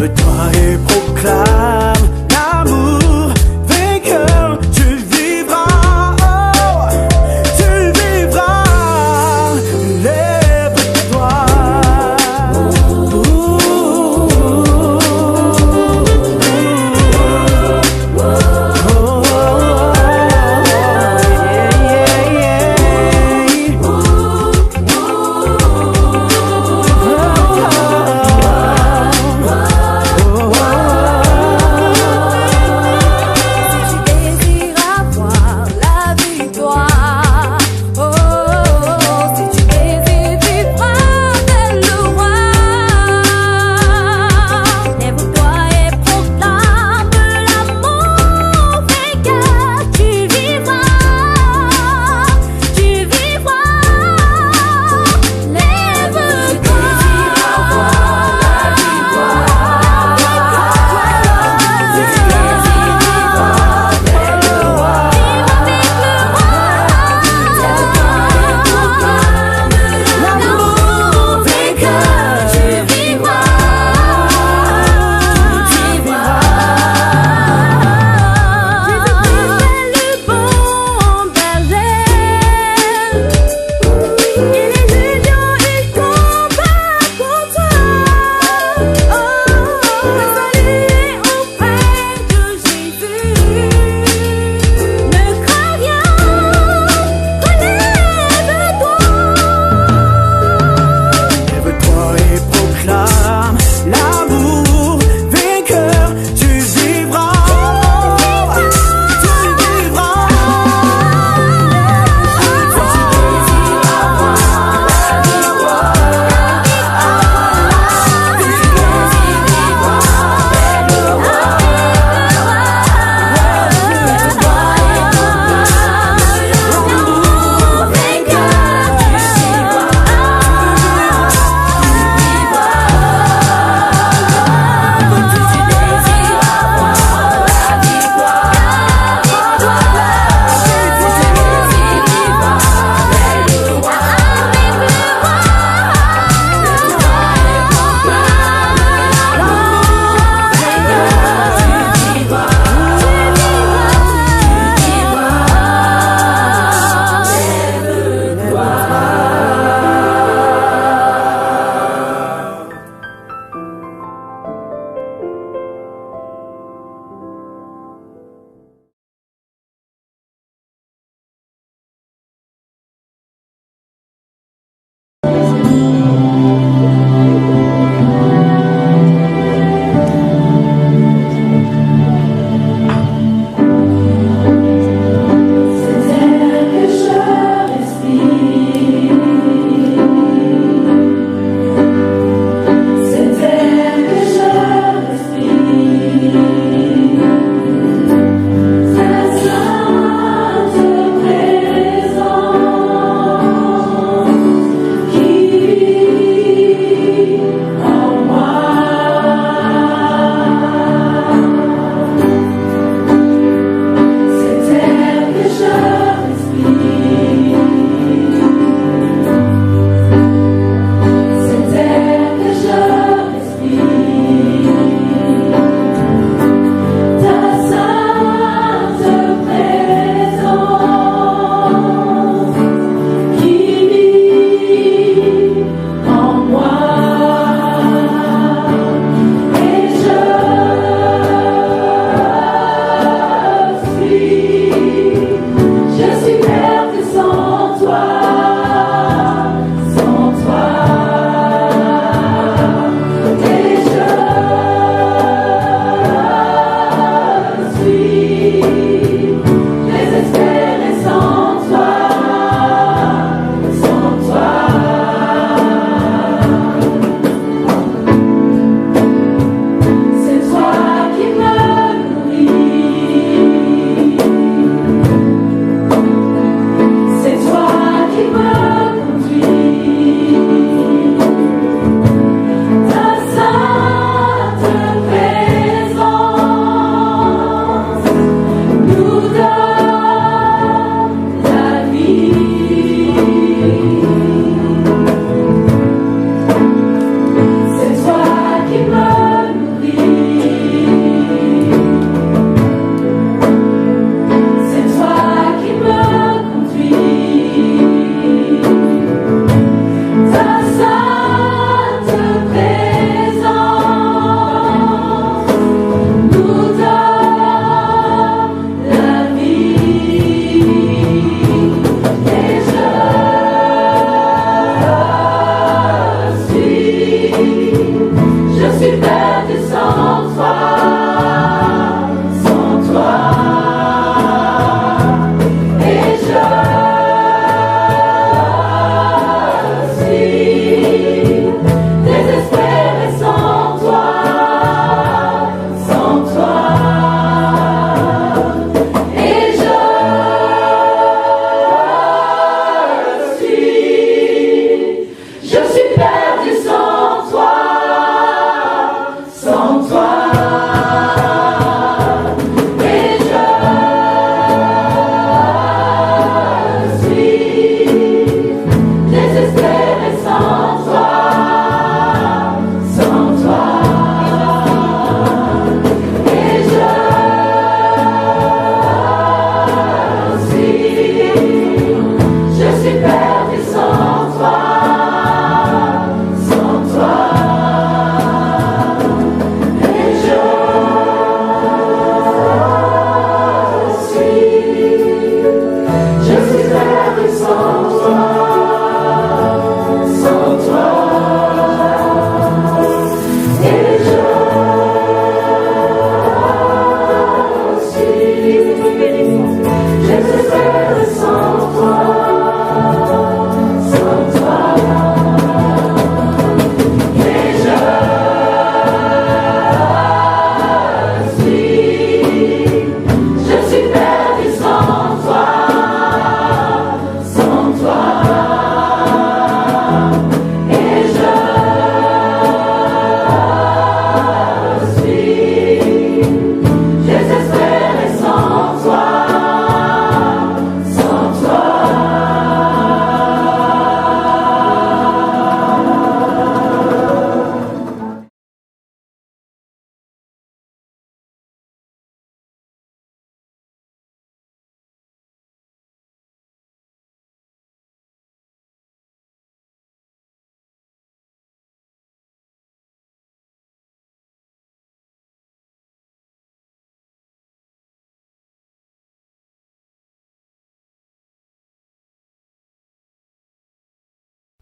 lève-toi et proclame l'amour vainqueur, tu vivras, oh, tu vivras, lève-toi.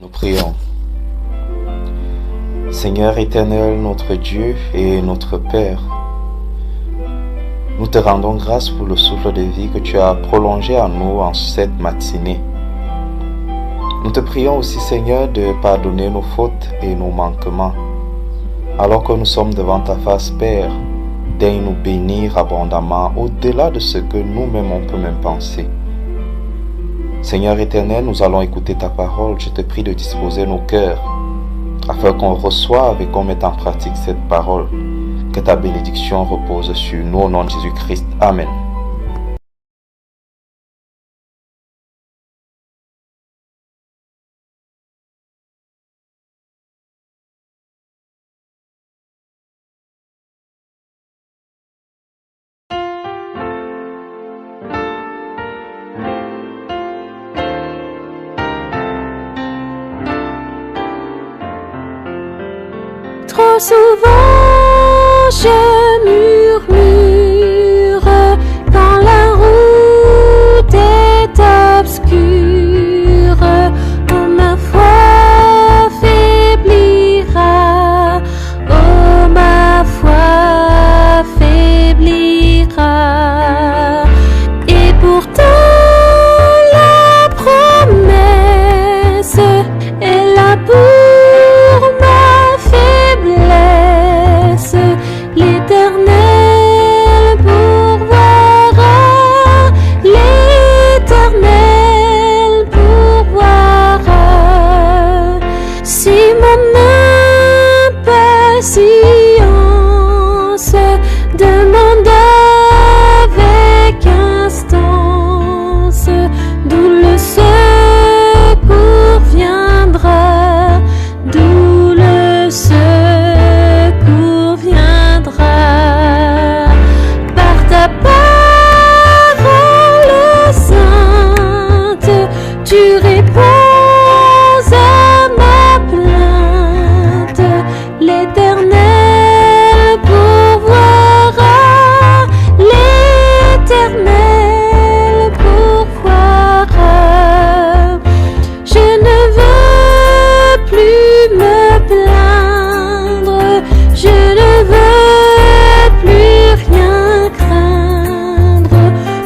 Nous prions. Seigneur éternel, notre Dieu et notre Père, nous te rendons grâce pour le souffle de vie que tu as prolongé en nous en cette matinée. Nous te prions aussi, Seigneur, de pardonner nos fautes et nos manquements. Alors que nous sommes devant ta face, Père, daigne nous bénir abondamment au-delà de ce que nous-mêmes on peut même penser. Seigneur éternel, nous allons écouter ta parole. Je te prie de disposer nos cœurs afin qu'on reçoive et qu'on mette en pratique cette parole. Que ta bénédiction repose sur nous au nom de Jésus-Christ. Amen. Trop souvent je murmure quand la route est obscure, oh ma foi faiblira, oh ma foi faiblira, et pourtant la promesse est là pour l'Éternel pourvoira, l'Éternel pourvoira. Si mon impatience demande avec instance, d'où le secours viendra, d'où le secours viendra. Par ta parole sainte, tu réponds à ma plainte. L'Éternel pourvoira, l'Éternel pourvoira. Je ne veux plus me plaindre, je ne veux plus rien craindre.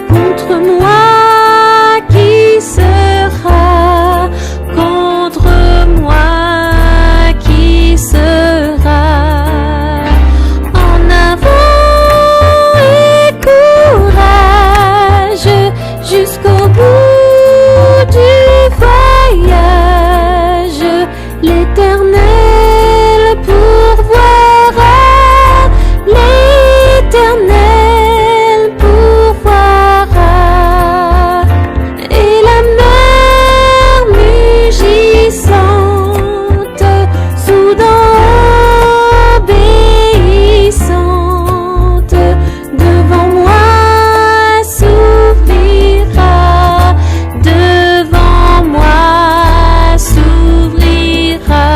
Contre moi qui sera, contre moi qui sera. En avant et courage jusqu'au bout du voyage. L'Éternel pourvoira, l'Éternel pourvoira. Et la mer mugissante, soudain obéissante, devant moi s'ouvrira, devant moi s'ouvrira.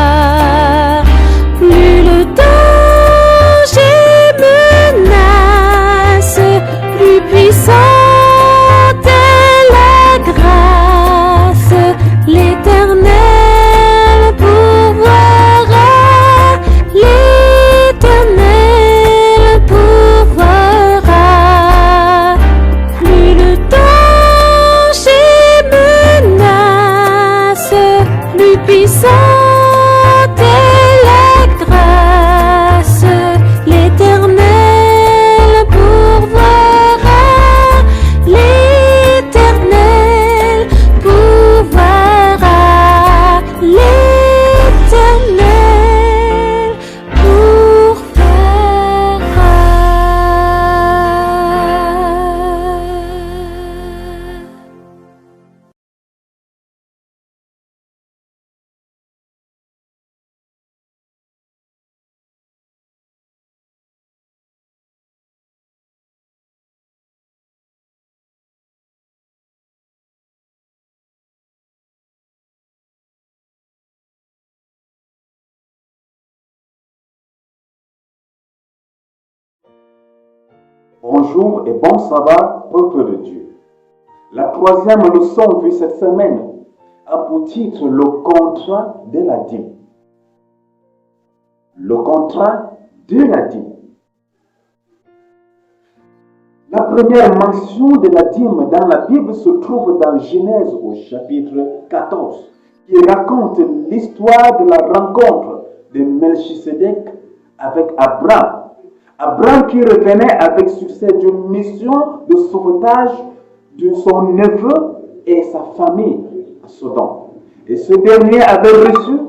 Plus le danger menace, plus puissante est la grâce. L'Éternel pourvoira, l'Éternel pourvoira. Plus le danger menace, plus puissante est la grâce. L'Éternel pourvoira, l'Éternel pourvoira, l'Éternel pourvoira. Bonjour et bon sabbat, peuple de Dieu. La troisième leçon vue cette semaine a pour titre le contrat de la dîme. Le contrat de la dîme. La première mention de la dîme dans la Bible se trouve dans Genèse au chapitre 14, qui raconte l'histoire de la rencontre de Melchisedec avec Abraham. Abraham qui revenait avec succès d'une mission de sauvetage de son neveu et sa famille à Sodome. Et ce dernier avait reçu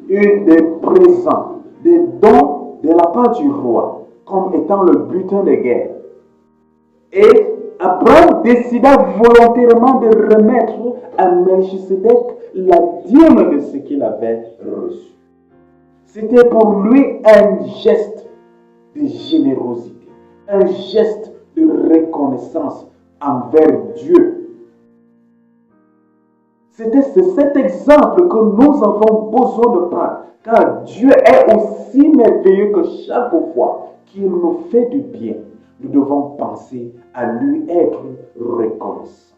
des présents, des dons de la part du roi, comme étant le butin de guerre. Et Abraham décida volontairement de remettre à Melchisedec la dîme de ce qu'il avait reçu. C'était pour lui un geste de générosité, un geste de reconnaissance envers Dieu. C'est cet exemple que nous avons besoin de prendre, car Dieu est aussi merveilleux que chaque fois qu'il nous fait du bien, nous devons penser à lui être reconnaissant.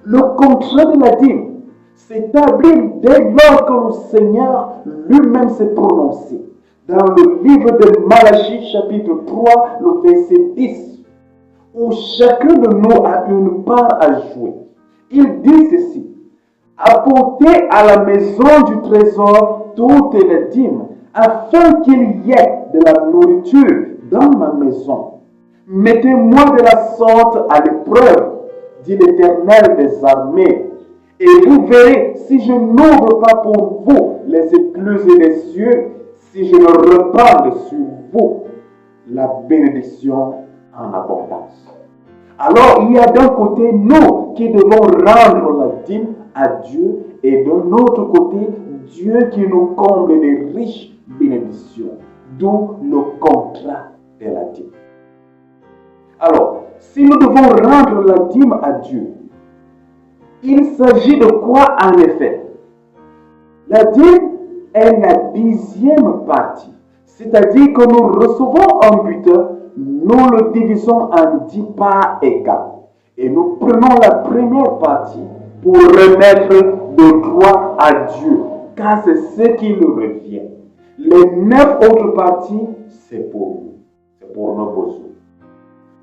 Le contrat de la dîme s'établit dès lors que le Seigneur lui-même s'est prononcé. Dans le livre de Malachie, chapitre 3, le verset 10, où chacun de nous a une part à jouer. Il dit ceci: apportez à la maison du trésor toutes les dîmes, afin qu'il y ait de la nourriture dans ma maison. Mettez-moi de la sorte à l'épreuve, dit l'Éternel des armées, et vous verrez si je n'ouvre pas pour vous les écluses des cieux, si je ne répande sur vous la bénédiction en abondance. Alors il y a d'un côté nous qui devons rendre la dîme à Dieu, et de l'autre côté Dieu qui nous comble de riches bénédictions, d'où le contrat de la dîme. Alors, si nous devons rendre la dîme à Dieu, il s'agit de quoi en effet? La dîme est la 10e partie, c'est-à-dire que nous recevons un butin, nous le divisons en 10 parts égales, et nous prenons la première partie pour remettre le droit à Dieu, car c'est ce qui lui revient. Les 9 autres parties, c'est pour nous, c'est pour nos besoins.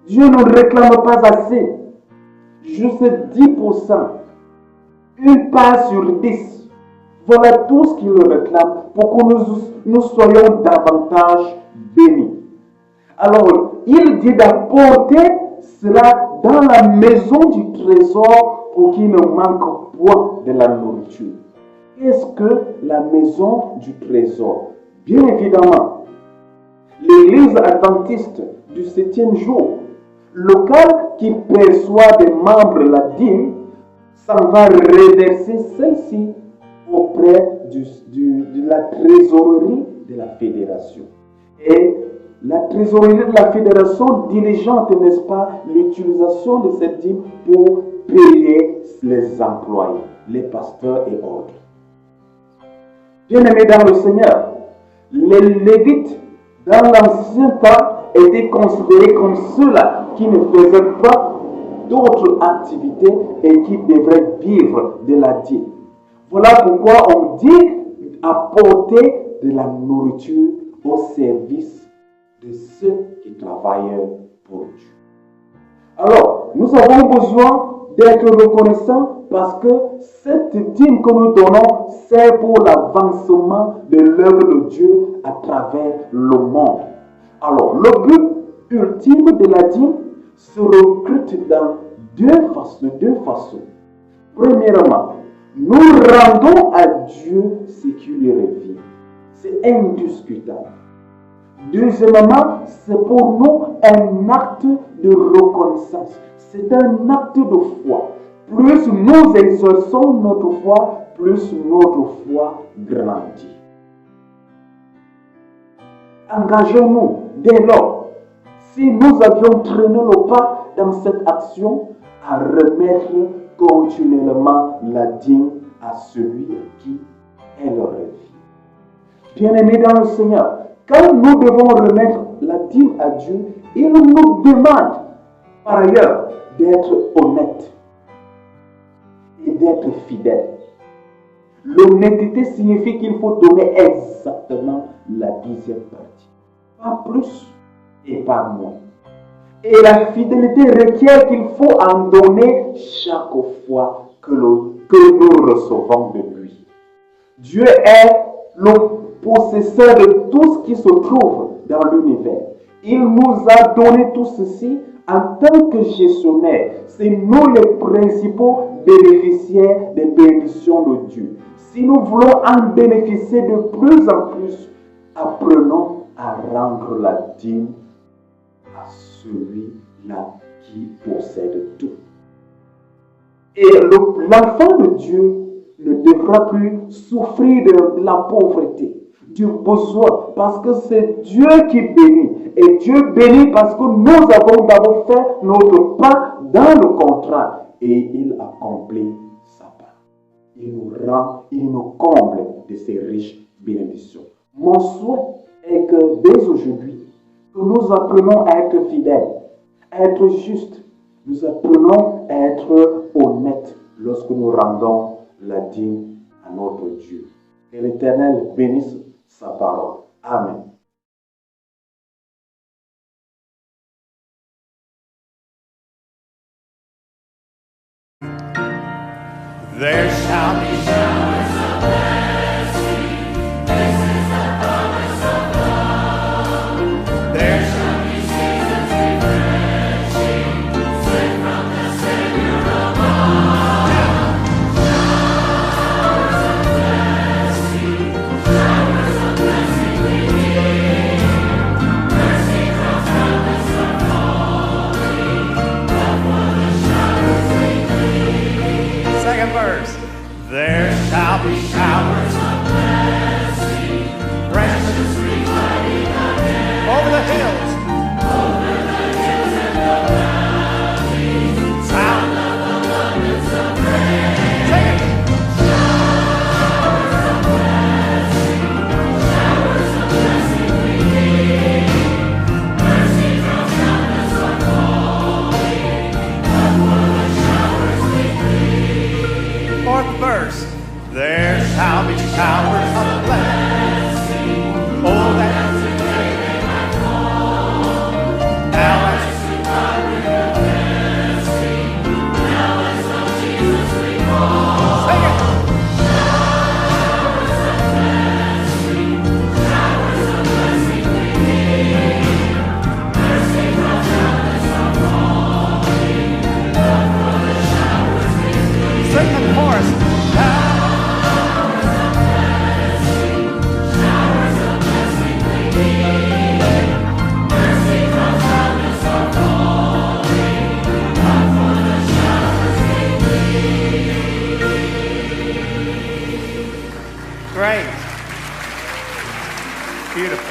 Dieu ne réclame pas assez, juste 10%, une part sur 10. Voilà tout ce qu'il réclame pour que nous soyons davantage bénis. Alors, il dit d'apporter cela dans la maison du trésor pour qu'il ne manque point de la nourriture. Qu'est-ce que la maison du trésor? Bien évidemment, l'Église adventiste du 7e jour, local qui perçoit des membres la dîme, s'en va reverser celle-ci auprès de la trésorerie de la fédération. Et la trésorerie de la fédération diligente, n'est-ce pas, l'utilisation de cette dîme pour payer les employés, les pasteurs et autres. Bien-aimés dans le Seigneur, les Lévites, dans l'ancien temps, étaient considérés comme ceux-là qui ne faisaient pas d'autres activités et qui devraient vivre de la dîme. Voilà pourquoi on dit apporter de la nourriture au service de ceux qui travaillent pour Dieu. Alors, nous avons besoin d'être reconnaissants parce que cette dîme que nous donnons sert pour l'avancement de l'œuvre de Dieu à travers le monde. Alors, le but ultime de la dîme se recrute dans deux façons. Premièrement, nous rendons à Dieu ce qui lui revient. C'est indiscutable. Deuxièmement, c'est pour nous un acte de reconnaissance. C'est un acte de foi. Plus nous exerçons notre foi, plus notre foi grandit. Engageons-nous dès lors, si nous avions traîné le pas dans cette action, à remettre continuellement la dîme à celui qui est le revient. Bien-aimés dans le Seigneur, quand nous devons remettre la dîme à Dieu, il nous demande par ailleurs d'être honnêtes. et d'être fidèle. L'honnêteté signifie qu'il faut donner exactement la 10e partie. Pas plus et pas moins. Et la fidélité requiert qu'il faut en donner chaque fois que nous recevons de lui. Dieu est le possesseur de tout ce qui se trouve dans l'univers. Il nous a donné tout ceci en tant que gestionnaire. C'est nous les principaux bénéficiaires des bénédictions de Dieu. Si nous voulons en bénéficier de plus en plus, apprenons à rendre la dîme à celui-là qui possède tout. Et l'enfant de Dieu ne devra plus souffrir de la pauvreté, du besoin, parce que c'est Dieu qui bénit. Et Dieu bénit parce que nous avons d'abord fait notre part dans le contrat et il accomplit sa part. Il nous comble de ses riches bénédictions. Mon souhait est que dès aujourd'hui, que nous apprenons à être fidèles, à être justes, nous apprenons à être honnêtes lorsque nous rendons la dîme à notre Dieu. Que l'Éternel bénisse sa parole. Amen. There shall be showers of blessing. This is the promise of God. There shall be seasons refreshing, sent from the Savior above. Showers of blessing we need. Mercy from heavens are falling, but for the showers we need. Second verse. There shall be showers of blessing, branches reviving again. Over the hills and the valleys, sound of abundance of rain. Sing it. Showers of blessing we need. Mercy from heavens are falling, but for the showers we need. Fourth verse. There shall be showers of blessing. Oh, that's the day they might fall. Now as we carry the blessing, now as on Jesus we call. Sing it. Showers of blessing we need. Mercy from heavens are falling, but for the showers we need. Sing the chorus. Great. Beautiful.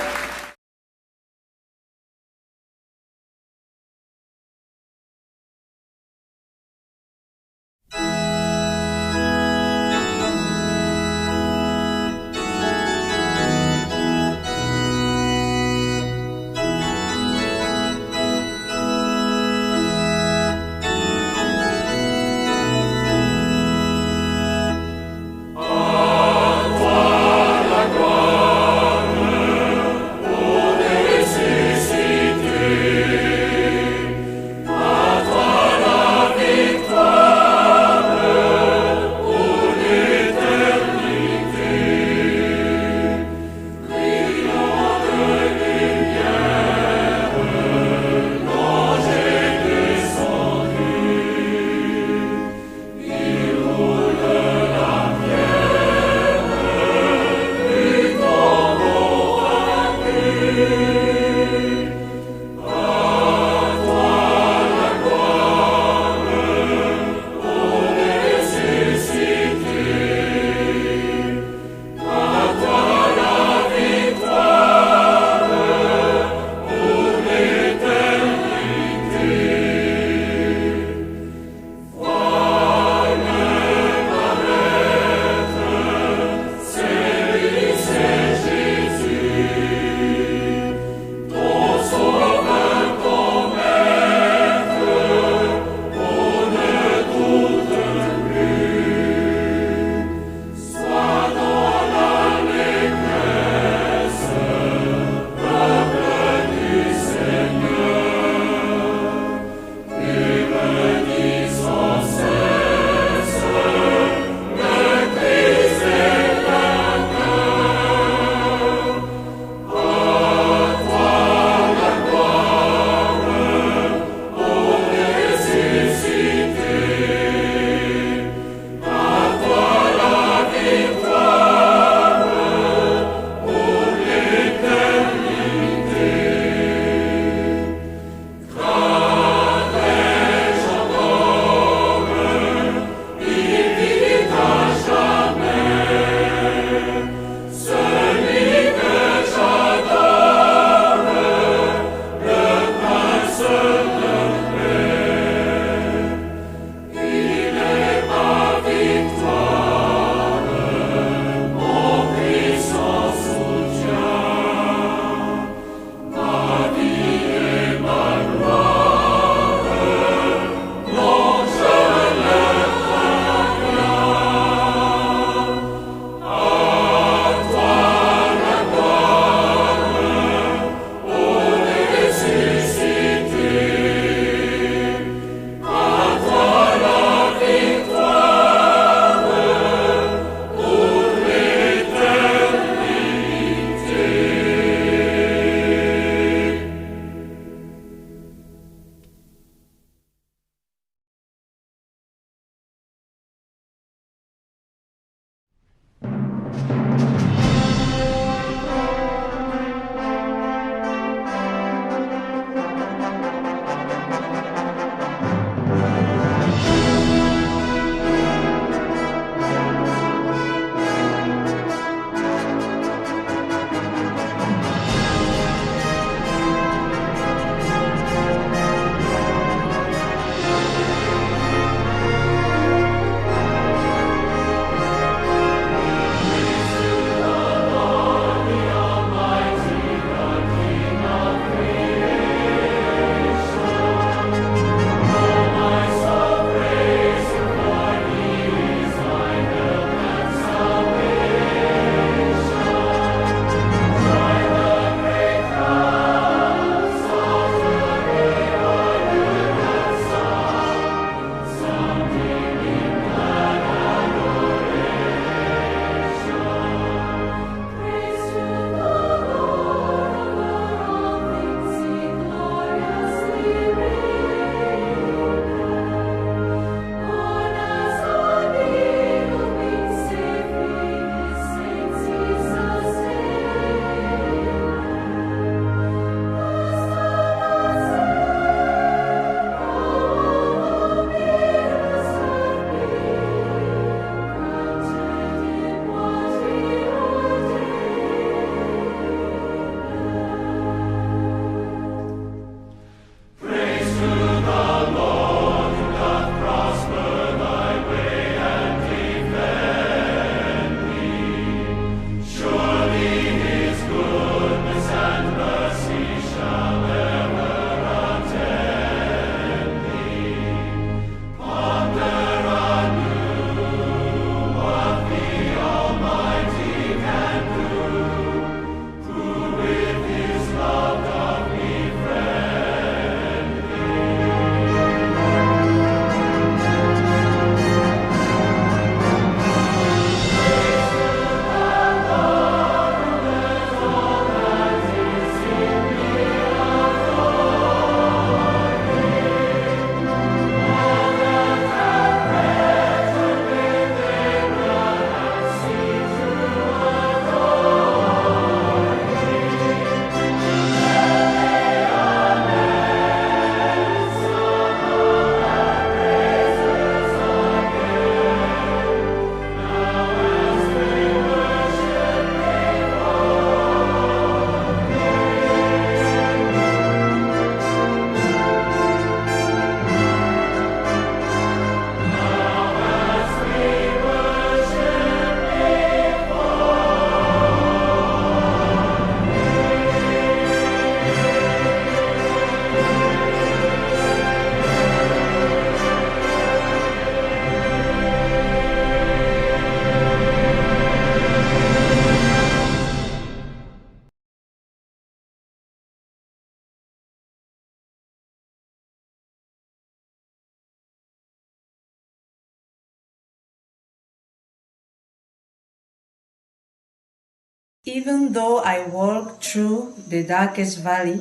Even though I walk through the darkest valley,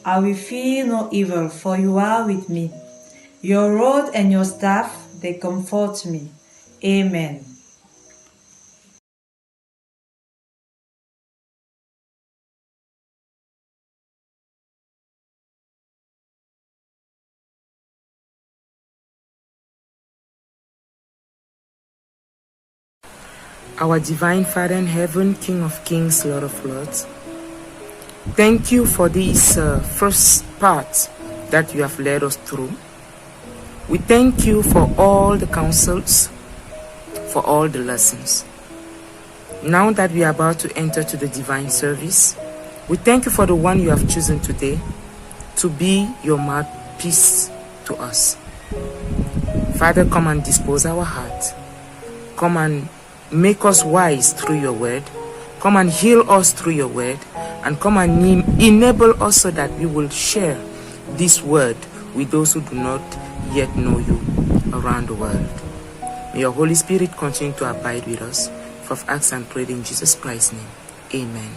I will fear no evil, for you are with me. Your rod and your staff, they comfort me. Amen. Our divine Father in heaven, King of kings, Lord of lords, thank you for this first part that you have led us through. We thank you for all the counsels, for all the lessons. Now that we are about to enter to the divine service, we thank you for the one you have chosen today to be your mouthpiece to us. Father, come and dispose our heart. Come and make us wise through your word. Come and heal us through your word. And come and enable us so that we will share this word with those who do not yet know you around the world. May your Holy Spirit continue to abide with us. For I've asked and prayed in Jesus Christ's name. Amen.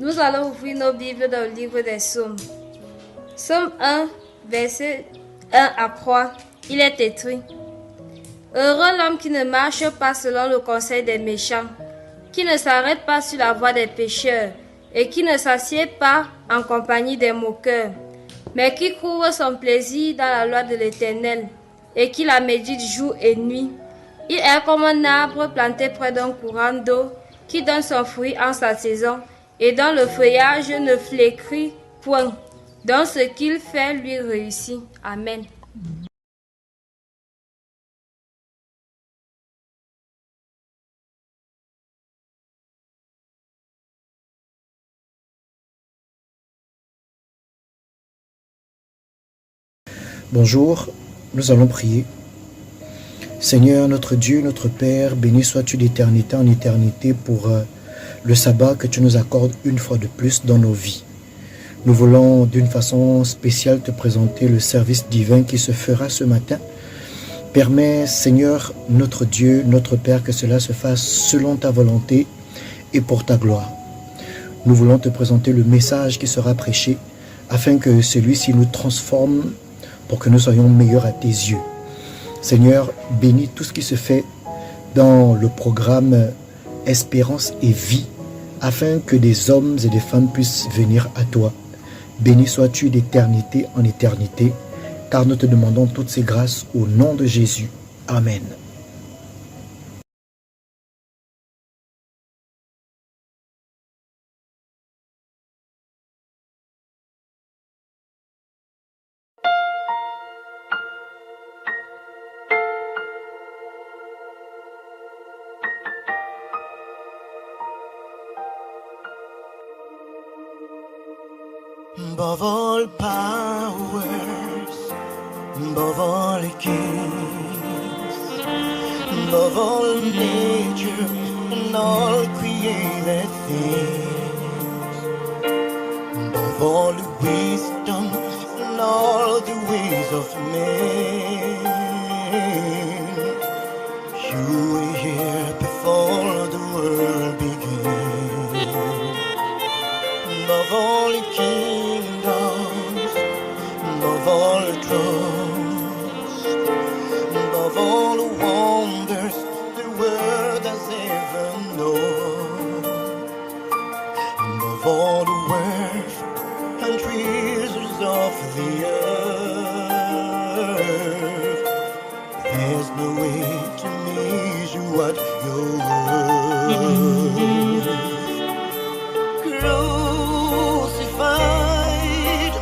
Nous allons ouvrir nos Bibles dans le livre des Psaumes. Psaume 1, verset 1 à 3, il est écrit: Heureux l'homme qui ne marche pas selon le conseil des méchants, qui ne s'arrête pas sur la voie des pécheurs, et qui ne s'assied pas en compagnie des moqueurs, mais qui trouve son plaisir dans la loi de l'Éternel, et qui la médite jour et nuit. Il est comme un arbre planté près d'un courant d'eau, qui donne son fruit en sa saison, et dont le feuillage ne flétrit point. Dans ce qu'il fait, lui réussit. Amen. Bonjour, nous allons prier. Seigneur, notre Dieu, notre Père, béni sois-tu d'éternité en éternité pour le sabbat que tu nous accordes une fois de plus dans nos vies. Nous voulons d'une façon spéciale te présenter le service divin qui se fera ce matin. Permets, Seigneur, notre Dieu, notre Père, que cela se fasse selon ta volonté et pour ta gloire. Nous voulons te présenter le message qui sera prêché afin que celui-ci nous transforme pour que nous soyons meilleurs à tes yeux. Seigneur, bénis tout ce qui se fait dans le programme Espérance et Vie afin que des hommes et des femmes puissent venir à toi. Béni sois-tu d'éternité en éternité, car nous te demandons toutes ces grâces au nom de Jésus. Amen. Above all powers, above all kings, above all nature and all created things, above all wisdom and all the ways of men, you were here before the world began. Above all kingdoms, above all thrones, above all wonders the world has ever known, above all the worth and treasures of the earth, there's no way to measure what you're worth. Crucified,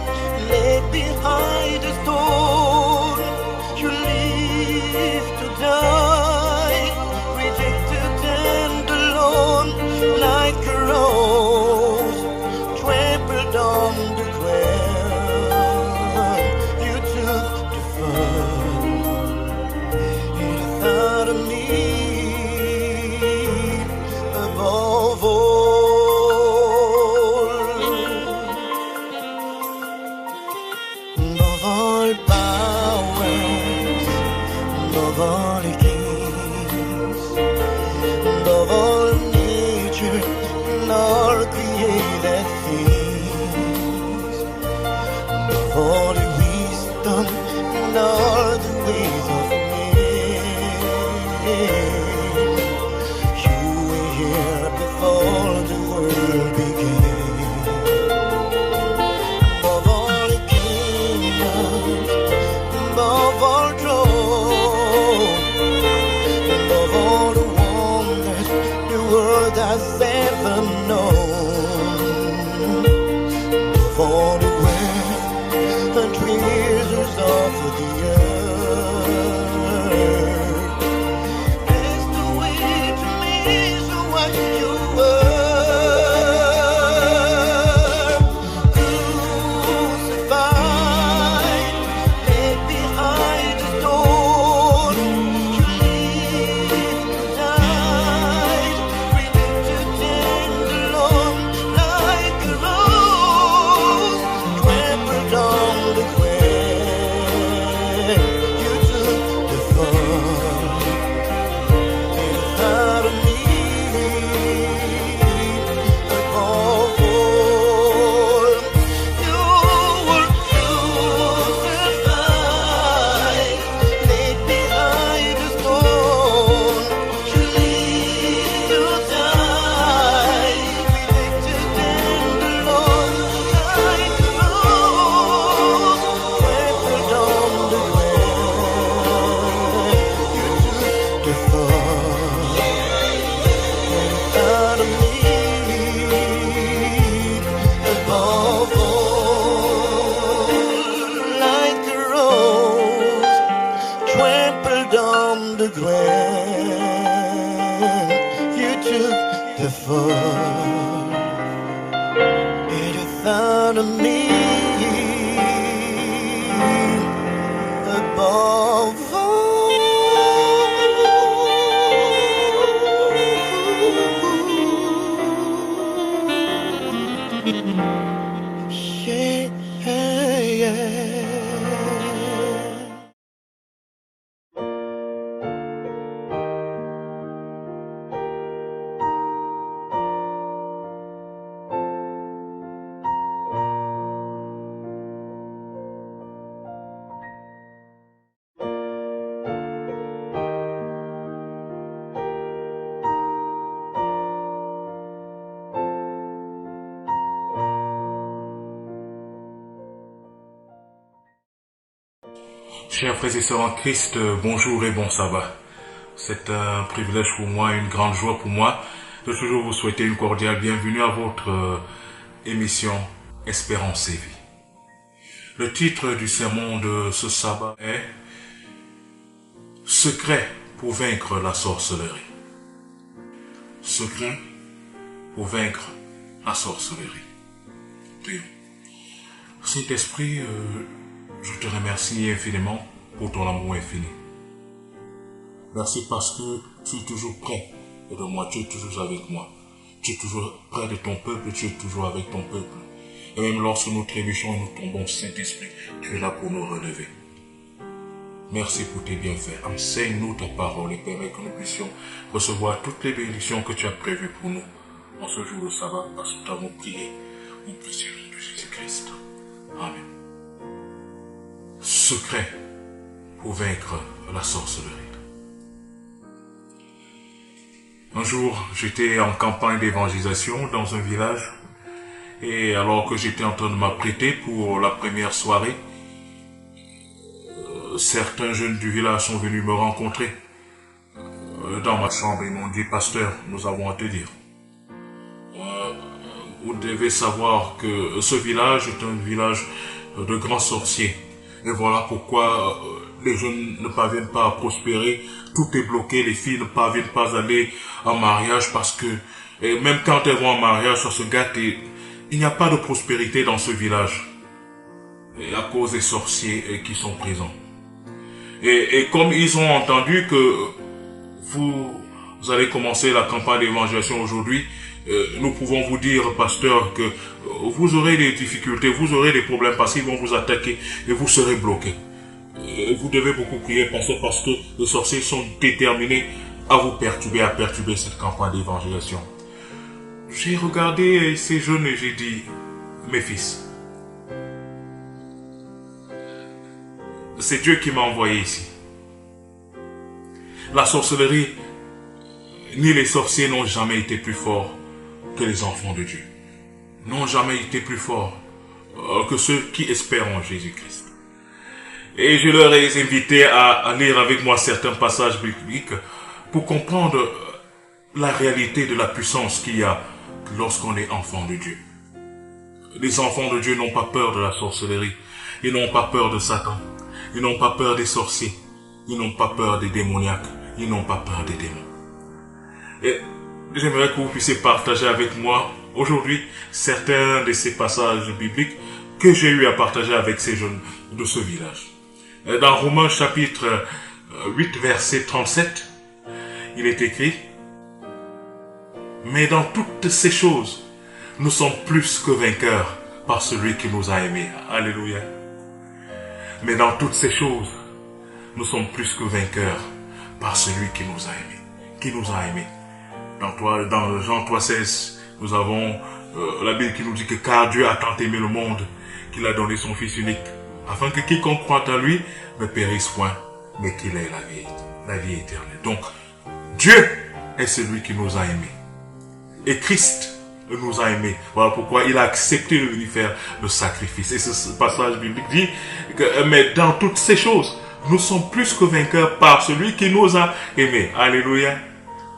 laid behind a stone, you live to die, rejected and alone, like a rose trampled on the ground. You took the fall, and I thought of me above all. Above all powers, above all kings, above all nature and all created things, above all the wisdom and all the ways of men, you were here before the world began. Above all the kingdoms, above all thrones, above all the wonders the world has ever known, above all the wealth and treasures of the earth, there's no way to measure what you were. Crucified, laid behind a stone, you lived to die, rejected and alone, like a rose trampled on the ground. You took the fall, and thought of me above all. You were crucified, laid behind a stone. You lived to die, rejected and alone, like a rose trampled on the ground. You took the fall, and thought of me above all, like a rose trampled on the ground. You took the fall, and thought of me above all. Yeah. Chers frères et sœurs en Christ, bonjour et bon sabbat. C'est un privilège pour moi, une grande joie pour moi de toujours vous souhaiter une cordiale bienvenue à votre émission Espérance et Vie. Le titre du sermon de ce sabbat est « Secret pour vaincre la sorcellerie ». Secret pour vaincre la sorcellerie. Prions. Saint-Esprit, je te remercie infiniment pour ton amour infini. Merci parce que tu es toujours près de moi, tu es toujours avec moi. Tu es toujours près de ton peuple, tu es toujours avec ton peuple. Et même lorsque nous trébuchons et nous tombons, Saint-Esprit, tu es là pour nous relever. Merci pour tes bienfaits. Enseigne-nous ta parole et permets que nous puissions recevoir toutes les bénédictions que tu as prévues pour nous en ce jour de sabbat, parce que nous t'avons prié au précieux nom de Jésus-Christ. Amen. Secret pour vaincre la sorcellerie. Un jour, j'étais en campagne d'évangélisation dans un village et alors que j'étais en train de m'apprêter pour la première soirée, certains jeunes du village sont venus me rencontrer dans ma chambre et m'ont dit « Pasteur, nous avons à te dire. Vous devez savoir que ce village est un village de grands sorciers. Et voilà pourquoi les jeunes ne parviennent pas à prospérer. Tout est bloqué, les filles ne parviennent pas à aller en mariage parce que même quand elles vont en mariage, ça se gâte et il n'y a pas de prospérité dans ce village. Et à cause des sorciers qui sont présents. Et comme ils ont entendu que vous allez commencer la campagne d'évangélisation aujourd'hui, nous pouvons vous dire, pasteur, que vous aurez des difficultés, vous aurez des problèmes parce qu'ils vont vous attaquer et vous serez bloqués. Vous devez beaucoup prier, pasteur, parce que les sorciers sont déterminés à vous perturber, à perturber cette campagne d'évangélisation. J'ai regardé ces jeunes et j'ai dit, mes fils, c'est Dieu qui m'a envoyé ici. La sorcellerie, ni les sorciers n'ont jamais été plus forts que les enfants de Dieu. N'ont jamais été plus forts que ceux qui espèrent en Jésus-Christ. Et je leur ai invité à lire avec moi certains passages bibliques pour comprendre la réalité de la puissance qu'il y a lorsqu'on est enfant de Dieu. Les enfants de Dieu n'ont pas peur de la sorcellerie. Ils n'ont pas peur de Satan. Ils n'ont pas peur des sorciers. Ils n'ont pas peur des démoniaques. Ils n'ont pas peur des démons. Et j'aimerais que vous puissiez partager avec moi aujourd'hui certains de ces passages bibliques que j'ai eu à partager avec ces jeunes de ce village. Dans Romains chapitre 8 verset 37, il est écrit « Mais dans toutes ces choses, nous sommes plus que vainqueurs par celui qui nous a aimés. » Alléluia. Mais dans toutes ces choses, nous sommes plus que vainqueurs par celui qui nous a aimés. Qui nous a aimés. Dans Jean 3,16, nous avons la Bible qui nous dit que car Dieu a tant aimé le monde qu'il a donné son Fils unique, afin que quiconque croit en lui ne périsse point, mais qu'il ait la vie éternelle. Donc, Dieu est celui qui nous a aimés. Et Christ nous a aimés. Voilà pourquoi il a accepté de venir faire le sacrifice. Et ce passage biblique dit que, mais dans toutes ces choses, nous sommes plus que vainqueurs par celui qui nous a aimés. Alléluia.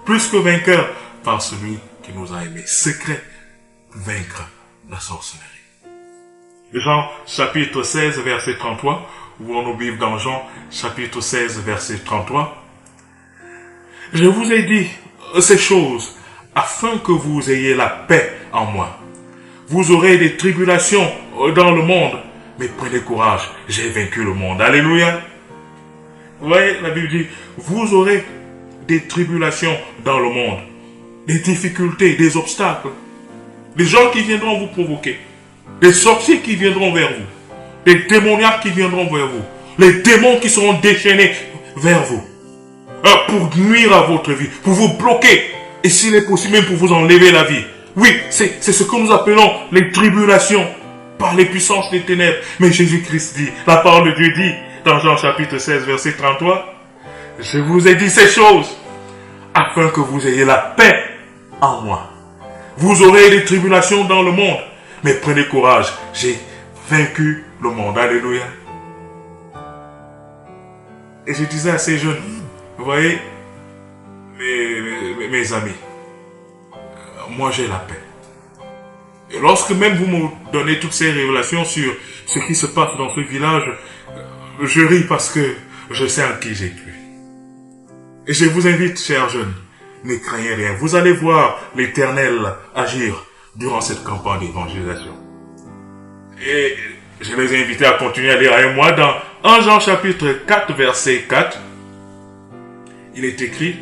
Plus que vainqueurs par celui qui nous a aimés. Secret, vaincre la sorcellerie. Jean chapitre 16 verset 33. Ouvrons nos Bibles dans Jean chapitre 16 verset 33. Je vous ai dit ces choses afin que vous ayez la paix en moi. Vous aurez des tribulations dans le monde, mais prenez courage, j'ai vaincu le monde. Alléluia. Vous voyez, la Bible dit, vous aurez des tribulations dans le monde, des difficultés, des obstacles, des gens qui viendront vous provoquer, des sorciers qui viendront vers vous, des démoniaques qui viendront vers vous, les démons qui seront déchaînés vers vous, pour nuire à votre vie, pour vous bloquer, et s'il est possible même pour vous enlever la vie. Oui, c'est ce que nous appelons les tribulations par les puissances des ténèbres. Mais Jésus-Christ dit, la parole de Dieu dit, dans Jean chapitre 16 verset 33, je vous ai dit ces choses afin que vous ayez la paix en moi. Vous aurez des tribulations dans le monde, mais prenez courage, j'ai vaincu le monde. Alléluia. Et je disais à ces jeunes, vous voyez, mes amis, moi j'ai la paix. Et lorsque même vous me donnez toutes ces révélations sur ce qui se passe dans ce village, je ris parce que je sais en qui j'ai cru. Et je vous invite, chers jeunes, ne craignez rien. Vous allez voir l'Éternel agir durant cette campagne d'évangélisation. Et je les ai invités à continuer à lire avec moi dans 1 Jean chapitre 4, verset 4. Il est écrit,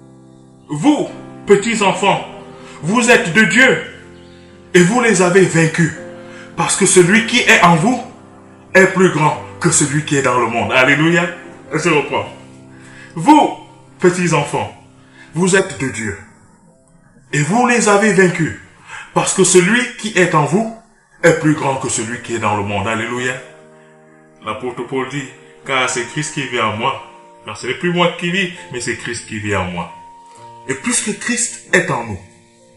« Vous, petits enfants, vous êtes de Dieu, et vous les avez vaincus, parce que celui qui est en vous est plus grand que celui qui est dans le monde. » Alléluia. Je reprends. Vous, petits enfants, vous êtes de Dieu, et vous les avez vaincus, parce que celui qui est en vous est plus grand que celui qui est dans le monde. Alléluia. L'apôtre Paul dit, car c'est Christ qui vit en moi. Car ce n'est plus moi qui vis, mais c'est Christ qui vit en moi. Et puisque Christ est en nous,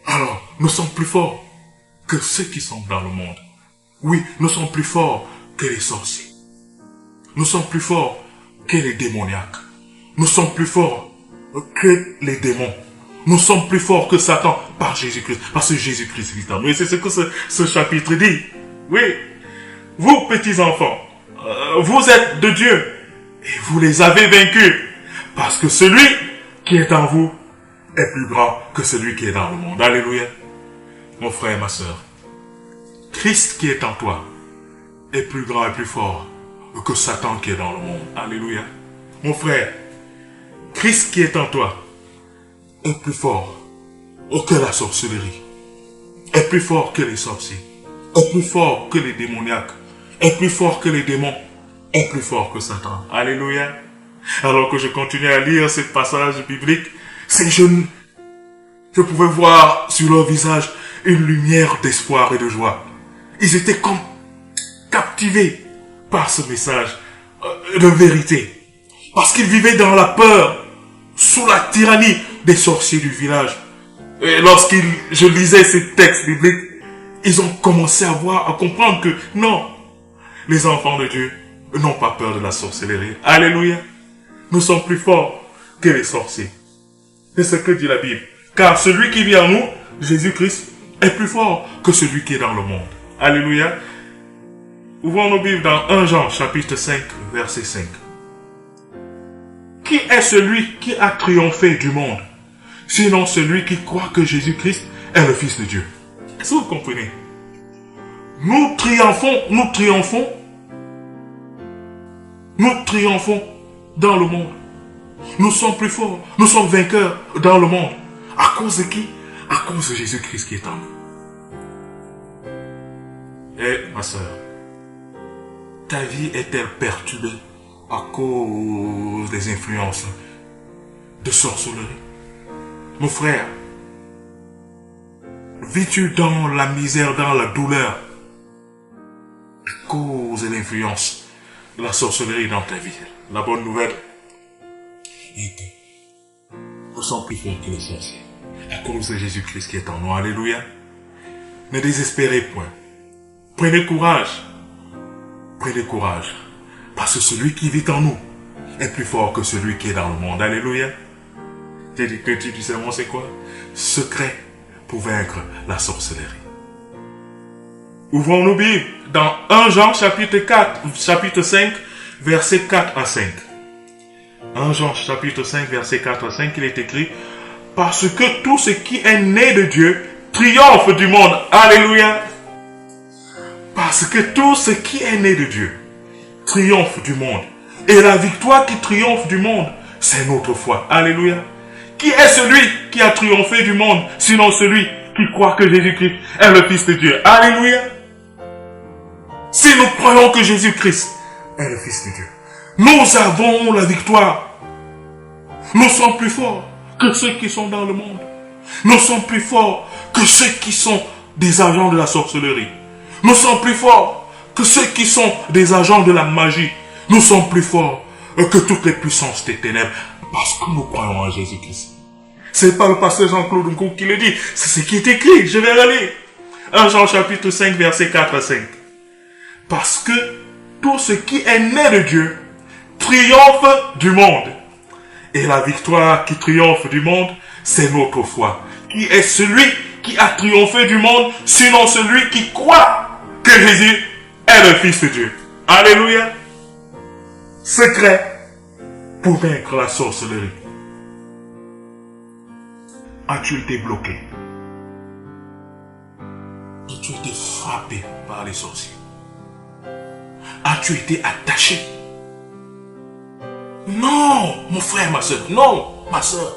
alors nous sommes plus forts que ceux qui sont dans le monde. Oui, nous sommes plus forts que les sorciers. Nous sommes plus forts que les démoniaques. Nous sommes plus forts que les démons. Nous sommes plus forts que Satan par Jésus-Christ. Parce que Jésus-Christ vit en nous. Et c'est ce que ce chapitre dit. Oui, vous petits enfants, vous êtes de Dieu et vous les avez vaincus. Parce que celui qui est en vous est plus grand que celui qui est dans le monde. Alléluia. Mon frère et ma soeur, Christ qui est en toi est plus grand et plus fort que Satan qui est dans le monde. Alléluia. Mon frère, Christ qui est en toi est plus fort que la sorcellerie, est plus fort que les sorciers, est plus fort que les démoniaques, est plus fort que les démons, est plus fort que Satan. Alléluia. Alors que je continuais à lire ce passage biblique, ces jeunes, je pouvais voir sur leur visage une lumière d'espoir et de joie. Ils étaient comme captivés par ce message de vérité. Parce qu'ils vivaient dans la peur, sous la tyrannie des sorciers du village. Et je lisais ces textes bibliques, ils ont commencé à comprendre que non, les enfants de Dieu n'ont pas peur de la sorcellerie. Alléluia. Nous sommes plus forts que les sorciers. C'est ce que dit la Bible. Car celui qui vit en nous, Jésus-Christ, est plus fort que celui qui est dans le monde. Alléluia. Ouvrons nos Bibles dans 1 Jean chapitre 5, verset 5. Qui est celui qui a triomphé du monde, sinon celui qui croit que Jésus-Christ est le Fils de Dieu? Est-ce que vous comprenez? Nous triomphons dans le monde. Nous sommes plus forts, nous sommes vainqueurs dans le monde. À cause de qui? À cause de Jésus-Christ qui est en nous. Eh, ma soeur, ta vie est-elle perturbée à cause des influences de sorcellerie? Mon frère, vis-tu dans la misère, dans la douleur à cause de l'influence de la sorcellerie dans ta vie? La bonne nouvelle est que nous sommes plus forts que les sorciers à cause de Jésus-Christ qui est en nous. Alléluia. Ne désespérez point. Prenez courage. Prenez courage. Parce que celui qui vit en nous est plus fort que celui qui est dans le monde. Alléluia. J'ai dit que tu dis seulement c'est quoi? Secret pour vaincre la sorcellerie. Ouvrons nos Bibles dans 1 Jean chapitre 5, versets 4 à 5. 1 Jean chapitre 5, verset 4 à 5, il est écrit: parce que tout ce qui est né de Dieu triomphe du monde. Alléluia. Parce que tout ce qui est né de Dieu triomphe du monde. Et la victoire qui triomphe du monde, c'est notre foi. Alléluia. Qui est celui qui a triomphé du monde, sinon celui qui croit que Jésus-Christ est le Fils de Dieu? Alléluia. Si nous croyons que Jésus-Christ est le Fils de Dieu, nous avons la victoire. Nous sommes plus forts que ceux qui sont dans le monde. Nous sommes plus forts que ceux qui sont des agents de la sorcellerie. Nous sommes plus forts que ceux qui sont des agents de la magie. Nous sommes plus forts que toutes les puissances des ténèbres parce que nous croyons en Jésus-Christ. C'est pas le pasteur Jean-Claude Nkou qui le dit, c'est ce qui est écrit. Je vais aller. 1 Jean chapitre 5, verset 4 à 5. Parce que tout ce qui est né de Dieu triomphe du monde. Et la victoire qui triomphe du monde, c'est notre foi. Qui est celui qui a triomphé du monde, sinon celui qui croit que Jésus est le Fils de Dieu. Alléluia. Secret pour vaincre la sorcellerie. As-tu été bloqué? As-tu été frappé par les sorciers? As-tu été attaché? Non, mon frère, ma soeur. Non, ma soeur.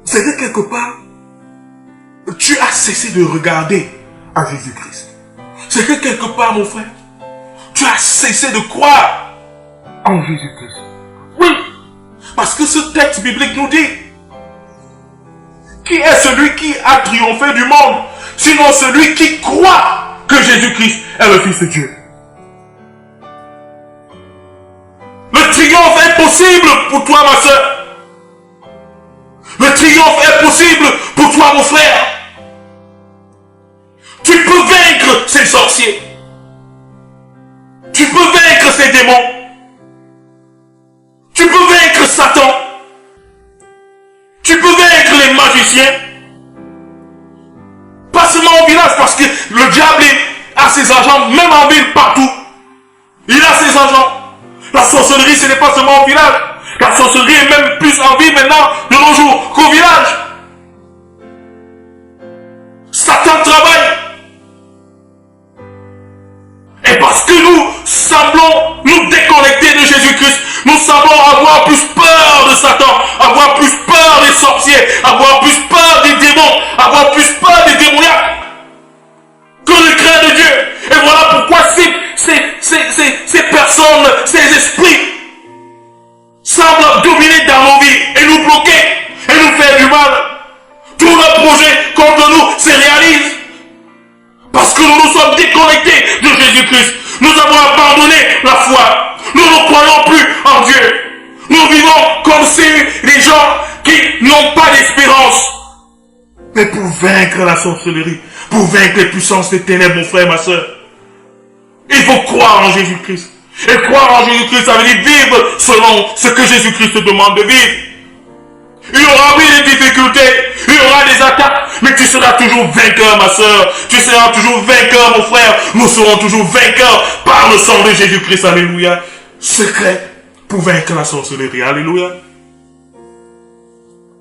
C'est que quelque part, tu as cessé de regarder à Jésus-Christ. C'est que quelque part, mon frère, tu as cessé de croire en Jésus-Christ. Oui, parce que ce texte biblique nous dit, qui est celui qui a triomphé du monde, sinon celui qui croit que Jésus-Christ est le Fils de Dieu. Le triomphe est possible pour toi, ma soeur. Le triomphe est possible pour toi, mon frère. Tu peux vaincre ces sorciers. Tu peux vaincre ces démons. Tu peux vaincre Satan. Tu peux vaincre les magiciens. Pas seulement au village, parce que le diable a ses agents, même en ville, partout. Il a ses agents. La sorcellerie, ce n'est pas seulement au village. La sorcellerie est même plus en ville maintenant, de nos jours, qu'au village. Satan travaille. Et parce que nous semblons nous déconnecter de Jésus-Christ, nous semblons avoir plus peur de Satan, avoir plus peur des sorciers, avoir plus peur des démons, avoir plus peur des démoniaques que le craint de Dieu. Et voilà pourquoi ces personnes, ces esprits semblent dominer dans nos vies et nous bloquer et nous faire du mal. Tous leurs projets contre nous se réalisent parce que nous nous sommes déconnectés de Jésus-Christ. Nous avons abandonné la foi. Nous ne croyons plus en Dieu. Nous vivons comme si les gens qui n'ont pas d'espérance. Mais pour vaincre la sorcellerie, pour vaincre les puissances des ténèbres, mon frère, ma soeur, il faut croire en Jésus-Christ. Et croire en Jésus-Christ, ça veut dire vivre selon ce que Jésus-Christ te demande de vivre. Il y aura oui des difficultés, il y aura des attaques, mais tu seras toujours vainqueur, ma soeur. Tu seras toujours vainqueur, mon frère. Nous serons toujours vainqueurs par le sang de Jésus-Christ. Alléluia. Secret pour vaincre la sorcellerie. Alléluia.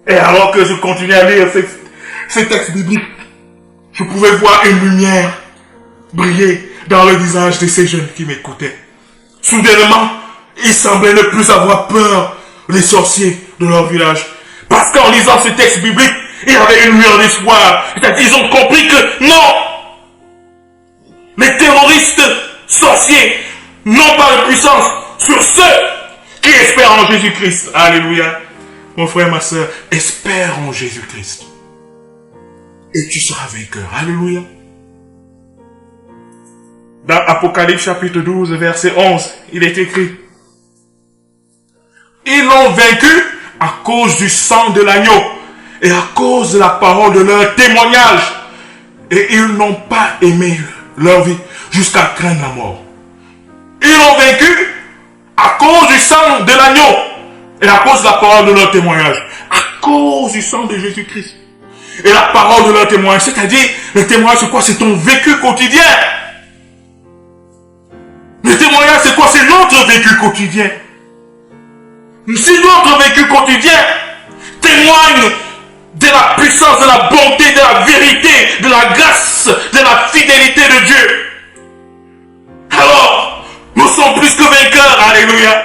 Et alors que je continuais à lire ces textes bibliques, je pouvais voir une lumière briller dans le visage de ces jeunes qui m'écoutaient. Soudainement, ils semblaient ne plus avoir peur des sorciers de leur village. Parce qu'en lisant ce texte biblique, il y avait une lueur d'espoir. C'est-à-dire qu'ils ont compris que non, les terroristes sorciers n'ont pas de puissance sur ceux qui espèrent en Jésus-Christ. Alléluia. Mon frère, ma soeur, espère en Jésus-Christ. Et tu seras vainqueur. Alléluia. Dans Apocalypse chapitre 12, verset 11, il est écrit: ils l'ont vaincu à cause du sang de l'agneau et à cause de la parole de leur témoignage. Et ils n'ont pas aimé leur vie jusqu'à craindre la mort. Ils l'ont vaincu à cause du sang de l'agneau et à cause de la parole de leur témoignage. À cause du sang de Jésus-Christ. Et la parole de leur témoignage, c'est-à-dire, le témoignage c'est quoi? C'est ton vécu quotidien. Le témoignage c'est quoi? C'est notre vécu quotidien. Si notre vécu quotidien témoigne de la puissance, de la bonté, de la vérité, de la grâce, de la fidélité de Dieu, alors nous sommes plus que vainqueurs. Alléluia.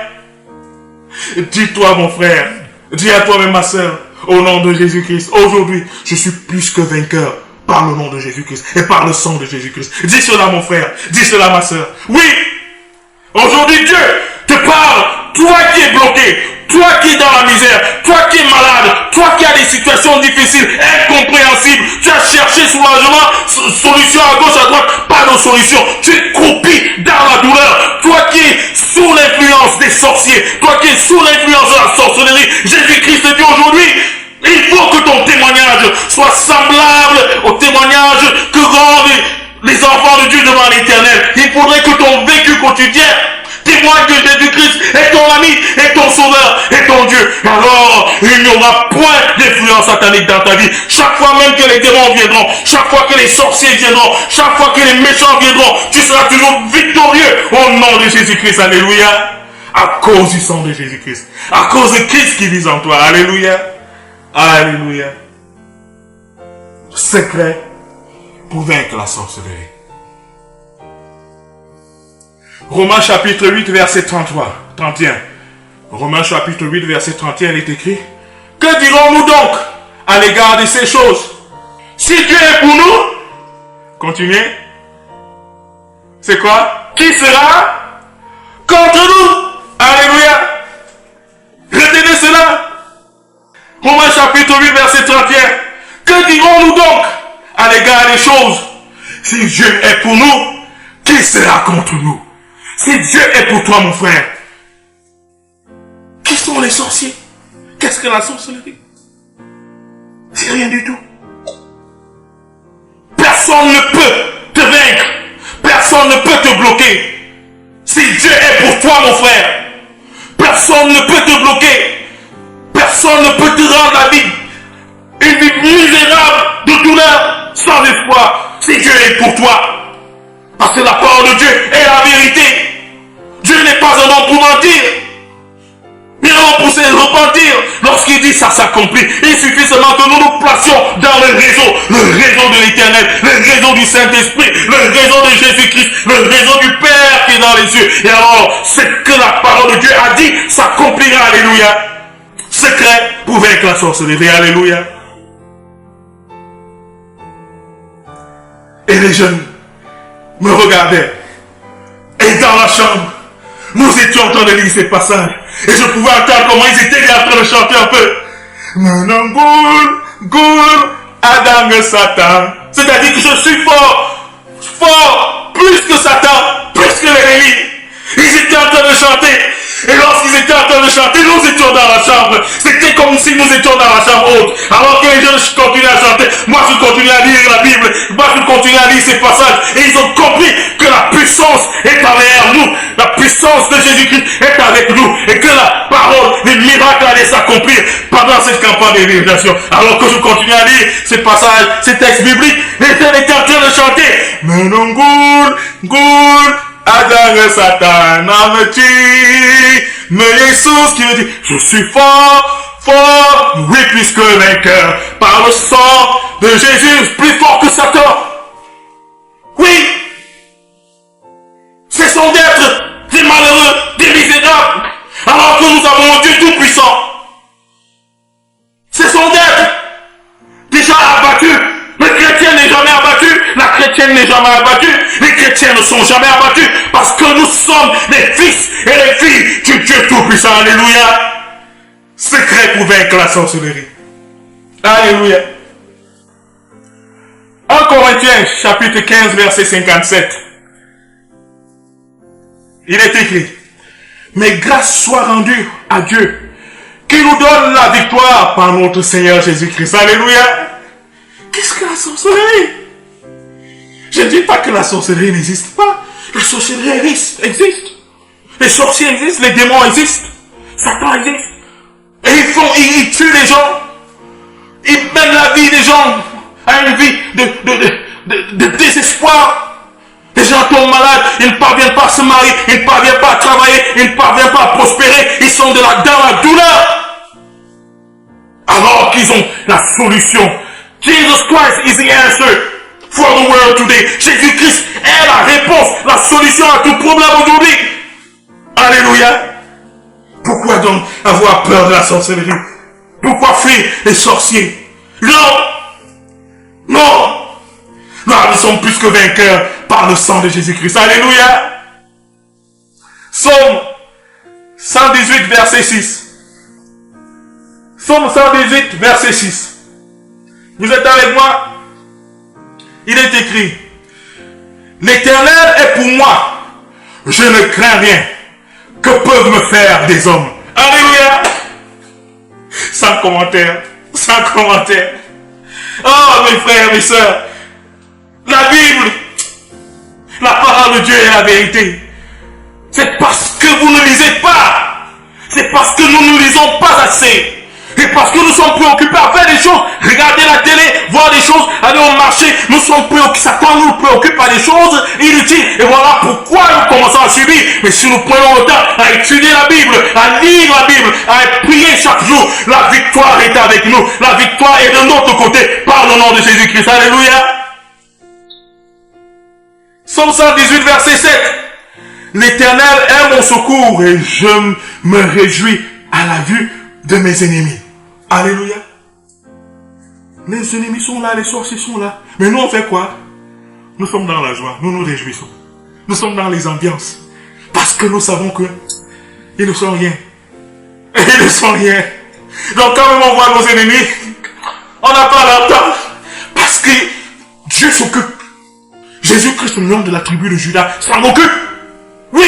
Dis-toi mon frère, dis à toi-même ma soeur, au nom de Jésus-Christ, aujourd'hui je suis plus que vainqueur par le nom de Jésus-Christ et par le sang de Jésus-Christ. Dis cela mon frère, dis cela ma soeur. Oui, aujourd'hui Dieu te parle, toi qui es bloqué, toi qui es dans la misère, toi qui es malade, toi qui as des situations difficiles, incompréhensibles, tu as cherché soulagement, solution à gauche, à droite, pas de solution, tu es croupi dans la douleur, toi qui es sous l'influence des sorciers, toi qui es sous l'influence de la sorcellerie, Jésus-Christ te dit aujourd'hui, il faut que ton témoignage soit semblable au témoignage que rendent les enfants de Dieu devant l'Éternel. Il faudrait que ton vécu quotidien témoigne que Jésus-Christ est ton ami, est ton sauveur, est ton Dieu, alors il n'y aura point d'influence satanique dans ta vie. Chaque fois même que les démons viendront, chaque fois que les sorciers viendront, chaque fois que les méchants viendront, tu seras toujours victorieux au nom de Jésus-Christ. Alléluia. À cause du sang de Jésus-Christ. À cause de Christ qui vit en toi. Alléluia. Alléluia. Secret pour vaincre la sorcellerie. Romains chapitre 8 verset 31. Romains chapitre 8 verset 31 est écrit: que dirons-nous donc à l'égard de ces choses? Si Dieu est pour nous, continuez. C'est quoi? Qui sera contre nous? Alléluia. Retenez cela. Romains chapitre 8 verset 31. Que dirons-nous donc à l'égard des choses? Si Dieu est pour nous, qui sera contre nous? Si Dieu est pour toi, mon frère, qui sont les sorciers? Qu'est-ce que la sorcellerie? C'est rien du tout. Personne ne peut te vaincre. Personne ne peut te bloquer. Si Dieu est pour toi, mon frère, personne ne peut te bloquer. Personne ne peut te rendre la vie une vie misérable de douleur, sans espoir. Si Dieu est pour toi, parce que la parole de Dieu est la vérité. Dieu n'est pas un homme pour mentir, mais un homme pour se repentir. Lorsqu'il dit ça s'accomplit, il suffit seulement que nous nous placions dans le réseau de l'Éternel, le réseau du Saint-Esprit, le réseau de Jésus-Christ, le réseau du Père qui est dans les cieux. Et alors, ce que la parole de Dieu a dit s'accomplira. Alléluia. Secret pour vaincre la sorcellerie. Alléluia. Et les jeunes me regardaient. Et dans la chambre, nous étions en train de lire ces passages. Et je pouvais entendre comment ils étaient en train de chanter un peu. Manangoul, goul, Adam Satan. C'est-à-dire que je suis fort, plus que Satan, plus que l'ennemi. Ils étaient en train de chanter. Et lorsqu'ils étaient en train de chanter, nous étions dans la chambre. C'était comme si nous étions dans la chambre haute. Alors que les jeunes continuaient à chanter, moi je continuais à lire la Bible, moi je continuais à lire ces passages. Et ils ont compris que la puissance est derrière nous. La puissance de Jésus-Christ est avec nous. Et que la parole, les miracles allaient s'accomplir pendant cette campagne d'évangélisation. Alors que je continuais à lire ces passages, ces textes bibliques, les jeunes étaient en train de chanter. Mais non, goul, Adam Satan, mais Jésus qui me dit, je suis fort, oui, plus que vainqueur, par le sang de Jésus, plus fort que Satan. Oui, cessons d'être des malheureux, des misérables, alors que nous avons un Dieu tout-puissant. Cessons d'être des gens abattus. Le chrétien n'est jamais abattu, la chrétienne n'est jamais abattue, les chrétiens ne sont jamais abattus parce que nous sommes les fils et les filles du Dieu Tout-Puissant. Alléluia. Secret pour vaincre la sorcellerie. Alléluia. 1 Corinthiens chapitre 15 verset 57. Il est écrit: mais grâce soit rendue à Dieu qui nous donne la victoire par notre Seigneur Jésus-Christ. Alléluia. Qu'est-ce que la sorcellerie? Je ne dis pas que la sorcellerie n'existe pas. La sorcellerie existe. Les sorciers existent, les démons existent. Satan existe. Et ils tuent les gens. Ils mènent la vie des gens à une vie de désespoir. Les gens tombent malades, ils ne parviennent pas à se marier, ils ne parviennent pas à travailler, ils ne parviennent pas à prospérer. Ils sont dans la douleur. Alors qu'ils ont la solution. Jesus Christ is the answer for the world today. Jésus-Christ est la réponse, la solution à tout problème aujourd'hui. Alléluia. Pourquoi donc avoir peur de la sorcellerie? Pourquoi fuir les sorciers? Non. Nous sommes plus que vainqueurs par le sang de Jésus-Christ. Alléluia. Psaume 118 verset 6. Psaume 118 verset 6. Vous êtes avec moi? Il est écrit: l'Éternel est pour moi, je ne crains rien. Que peuvent me faire des hommes? Alléluia. Sans commentaire. Oh mes frères, mes sœurs, la Bible, la parole de Dieu est la vérité. C'est parce que vous ne lisez pas. C'est parce que nous ne lisons pas assez. Et parce que nous sommes préoccupés à faire des choses, regarder la télé, voir des choses, aller au marché, nous sommes préoccupés, Satan nous préoccupe à des choses inutiles. Et voilà pourquoi nous commençons à subir. Mais si nous prenons le temps à étudier la Bible, à lire la Bible, à prier chaque jour, la victoire est avec nous. La victoire est de notre côté par le nom de Jésus-Christ. Alléluia. Psaume 118, verset 7. L'Éternel est mon secours et je me réjouis à la vue de mes ennemis. Alléluia. Les ennemis sont là, les sorciers sont là. Mais nous on fait quoi? Nous sommes dans la joie, nous nous réjouissons. Nous sommes dans les ambiances. Parce que nous savons que ils ne sont rien. Ils ne sont rien. Donc quand même on voit nos ennemis, on n'a pas l'entendre. Parce que Dieu s'occupe. Jésus-Christ, le lion de la tribu de Judas, s'en occupe. Oui.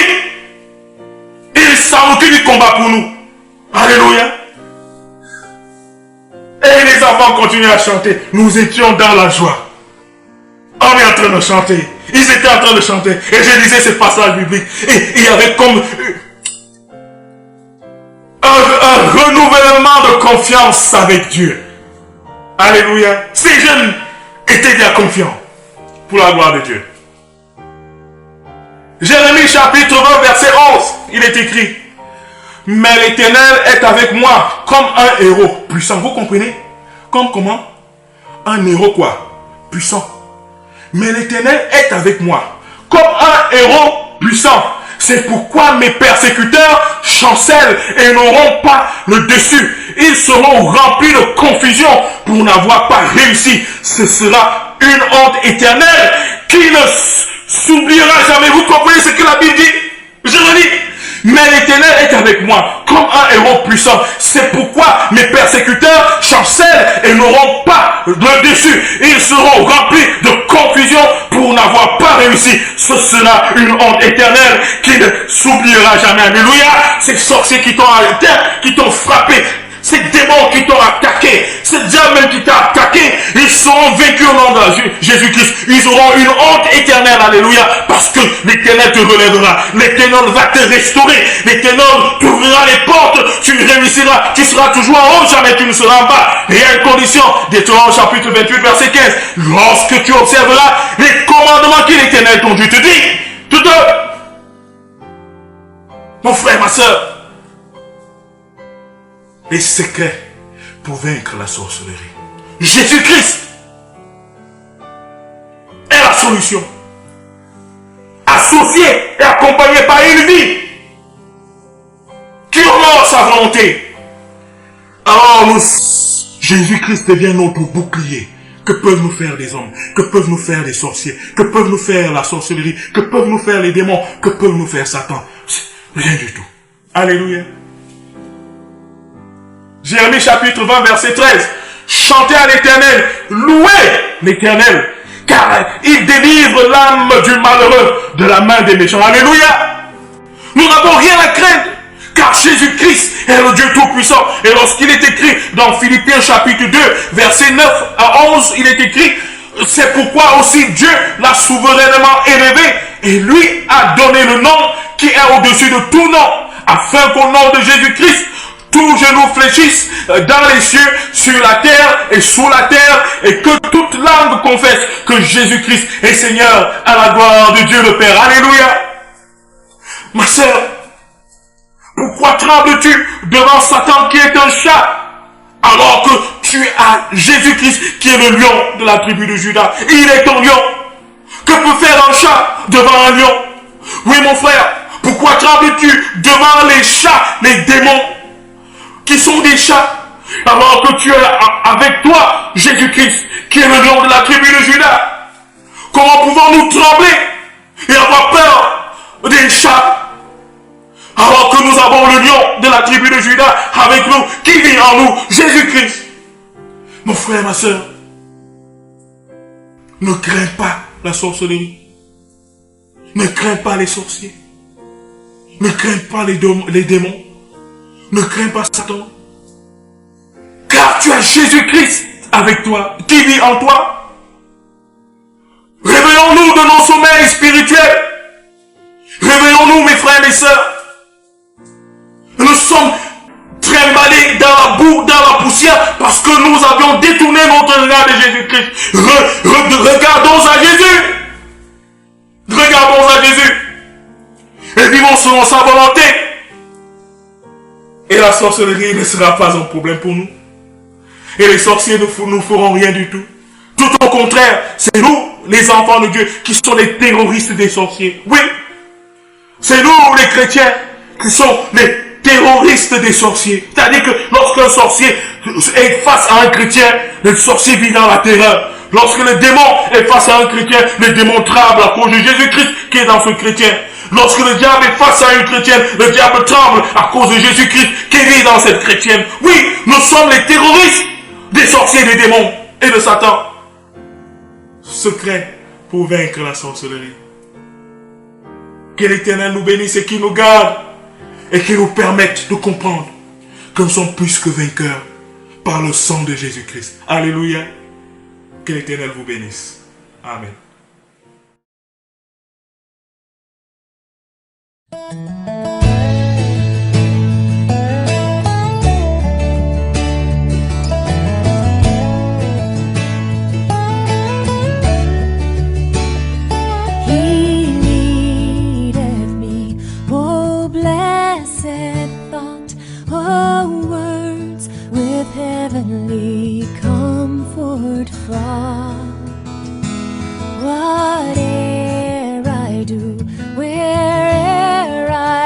Il s'en occupe du combat pour nous. Alléluia. Et les enfants continuaient à chanter. Nous étions dans la joie. On est en train de chanter. Ils étaient en train de chanter. Et je lisais ce passage biblique. Et il y avait comme un renouvellement de confiance avec Dieu. Alléluia. Ces jeunes étaient bien confiants pour la gloire de Dieu. Jérémie chapitre 20 verset 11. Il est écrit: mais l'Éternel est avec moi comme un héros puissant. Vous comprenez? Comme comment? Un héros quoi? Puissant. Mais l'Éternel est avec moi comme un héros puissant. C'est pourquoi mes persécuteurs chancellent et n'auront pas le dessus. Ils seront remplis de confusion pour n'avoir pas réussi. Ce sera une honte éternelle qui ne s'oubliera jamais. Vous comprenez ce que la Bible dit? Je le dis. Mais l'Éternel est avec moi comme un héros puissant. C'est pourquoi mes persécuteurs chancellent et n'auront pas le dessus. Ils seront remplis de confusion pour n'avoir pas réussi. Ce sera une honte éternelle qui ne s'oubliera jamais. Alléluia. Ces sorciers qui t'ont arrêté, qui t'ont frappé, ces démons qui t'ont attaqué, ce diable même qui t'a attaqué, ils seront vaincus au nom de Jésus-Christ. Ils auront une honte éternelle, alléluia, parce que l'Éternel te relèvera, l'Éternel va te restaurer, l'Éternel t'ouvrira les portes, tu réussiras, tu seras toujours en haut, jamais tu ne seras en bas. Et il y a une condition, Deutéronome chapitre 28, verset 15, lorsque tu observeras les commandements que l'Éternel ton Dieu te dit, tout mon frère, ma soeur, les secrets pour vaincre la sorcellerie. Jésus-Christ est la solution. Associé et accompagné par une vie qui honore sa volonté. Alors Jésus-Christ devient notre bouclier. Que peuvent nous faire des hommes? Que peuvent nous faire des sorciers? Que peuvent nous faire la sorcellerie? Que peuvent nous faire les démons? Que peuvent nous faire Satan? Rien du tout. Alléluia. Jérémie chapitre 20 verset 13. Chantez à l'Éternel, louez l'Éternel, car il délivre l'âme du malheureux de la main des méchants. Alléluia. Nous n'avons rien à craindre, car Jésus-Christ est le Dieu Tout-Puissant. Et lorsqu'il est écrit dans Philippiens chapitre 2 verset 9 à 11, il est écrit: c'est pourquoi aussi Dieu l'a souverainement élevé et lui a donné le nom qui est au-dessus de tout nom, afin qu'au nom de Jésus-Christ, tout genou fléchisse dans les cieux, sur la terre et sous la terre, et que toute langue confesse que Jésus-Christ est Seigneur, à la gloire de Dieu le Père. Alléluia. Ma sœur, pourquoi trembles-tu devant Satan qui est un chat, alors que tu as Jésus-Christ qui est le lion de la tribu de Judas? Il est ton lion. Que peut faire un chat devant un lion? Oui, mon frère, pourquoi trembles-tu devant les chats, les démons qui sont des chats, alors que tu as avec toi Jésus-Christ qui est le lion de la tribu de Judas? Comment pouvons-nous trembler et avoir peur des chats, alors que nous avons le lion de la tribu de Judas avec nous, qui vit en nous, Jésus-Christ? Mon frère, ma soeur, ne crains pas la sorcellerie, ne crains pas les sorciers, ne crains pas les démons, ne crains pas Satan, car tu as Jésus-Christ avec toi, qui vit en toi. Réveillons-nous de nos sommeils spirituels. Réveillons-nous, mes frères et mes sœurs. que nous avions détourné notre regard de Jésus-Christ. Regardons à Jésus. Regardons à Jésus. Et vivons selon sa volonté. Et la sorcellerie ne sera pas un problème pour nous. Et les sorciers ne nous feront rien du tout. Tout au contraire, c'est nous, les enfants de Dieu, qui sont les terroristes des sorciers. Oui, c'est nous, les chrétiens, qui sont les terroristes des sorciers. C'est-à-dire que lorsqu'un sorcier est face à un chrétien, le sorcier vit dans la terreur. Lorsque le démon est face à un chrétien, le démon tremble à cause de Jésus-Christ qui est dans ce chrétien. Lorsque le diable est face à une chrétienne, le diable tremble à cause de Jésus-Christ qui est dans cette chrétienne. Oui, nous sommes les terroristes des sorciers, des démons et de Satan. Secret pour vaincre la sorcellerie. Que l'Éternel nous bénisse et qu'il nous garde et qu'il nous permette de comprendre que nous sommes plus que vainqueurs par le sang de Jésus-Christ. Alléluia. Que l'Éternel vous bénisse. Amen. Heavenly comfort from whate'er I do, where'er I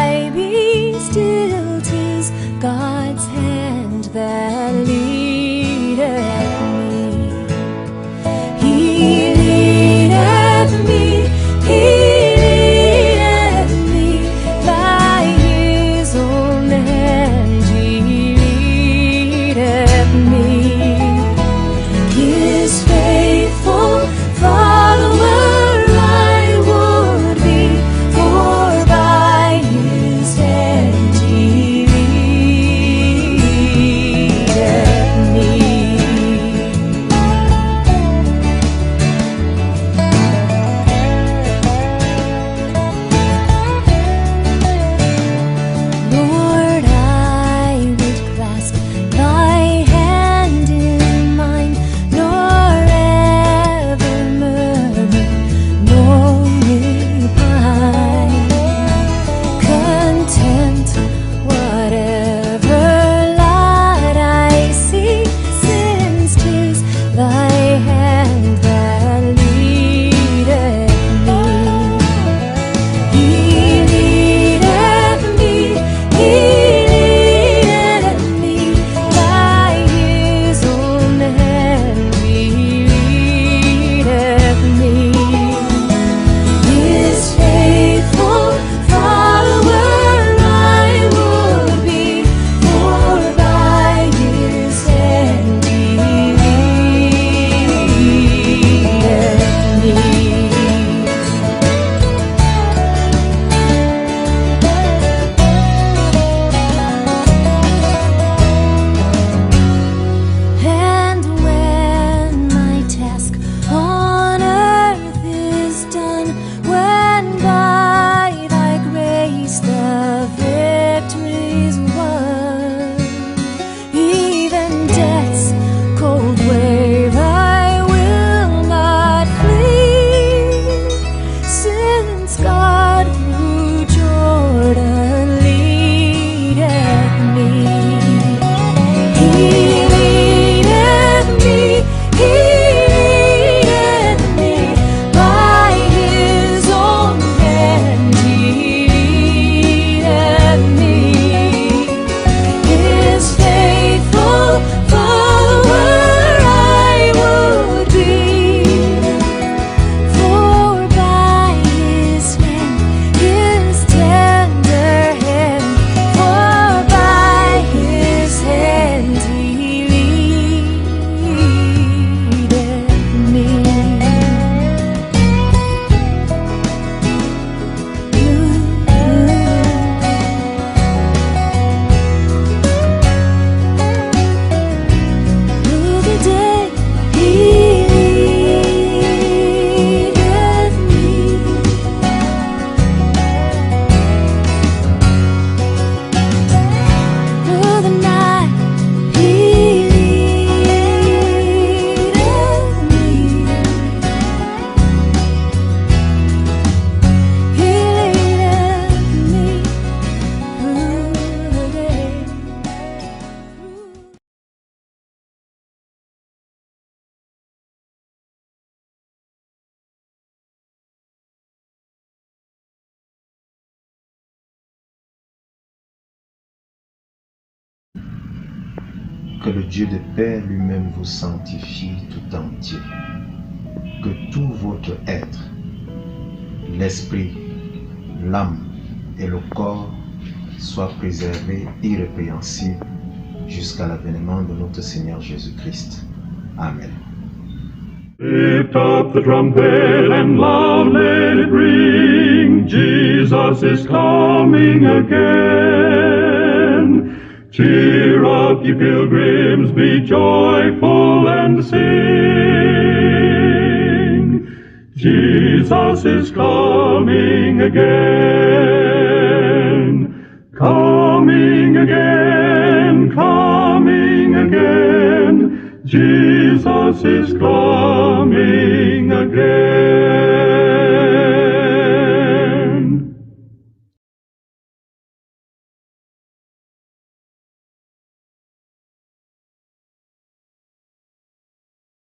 Que le Dieu de paix lui-même vous sanctifie tout entier. Que tout votre être, l'esprit, l'âme et le corps soient préservés irrépréhensibles jusqu'à l'avènement de notre Seigneur Jésus-Christ. Amen. Lift up the trumpet and loud let it ring. Jesus is coming again. Cheer up, ye pilgrims, be joyful and sing. Jesus is coming again. Coming again, coming again. Jesus is coming again.